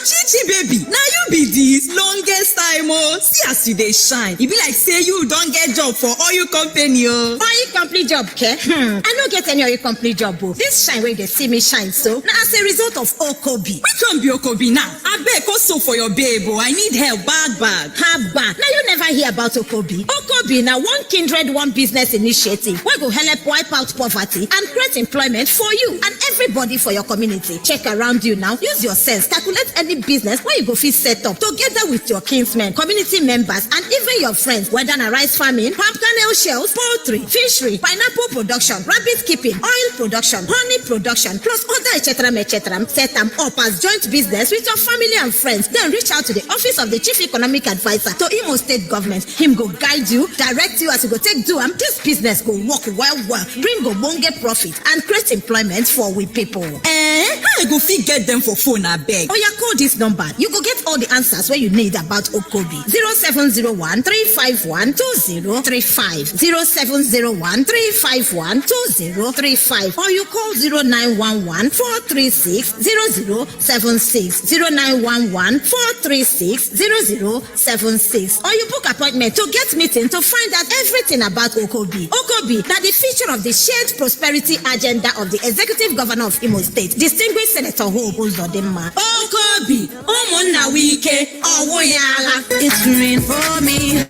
Chichi baby, now you be this longest time, oh. See as you dey shine. E be like say you don get job for oil company, oh. Oil company job, ke? I no get any oil company job, oh. This shine wey dey see me shine so, na as a result of OKOBI. Which one be OKOBI now? Abeg, also for your babe, oh. I need help, bad. Haba, now you never hear about OKOBI. OKOBI na One Kindred, One Business initiative wey go help wipe out poverty and create employment for you and everybody for your community. Check around you now. Use your sense. Calculate any business where you go fit set up together with your kinsmen, community members, and even your friends, whether na rice farming, palm kernel shells, poultry, fishery, pineapple production, rabbit keeping, oil production, honey production, plus other etc. Set them up as joint business with your family and friends. Then reach out to the Office of the Chief Economic Advisor to Imo State Government. Him go guide you, direct you as you go take do am. This business go work well, bring ogbonge profit and create employment for we people. How I go fit get them for phone, abeg? Or you call this number. You go get all the answers where you need about OKOBI. OKOBI 0701-351-2035 0701-351-2035 or you call 0911-436-0076 0911-436-0076 or you book appointment to get meeting to find out everything about OKOBI. OKOBI, that the feature of the shared prosperity agenda of the Executive Governor of Imo State, Distinguished Senator Hope Uzodimma. OKOBI, Umunna Wike, Owoyala, it's green for me.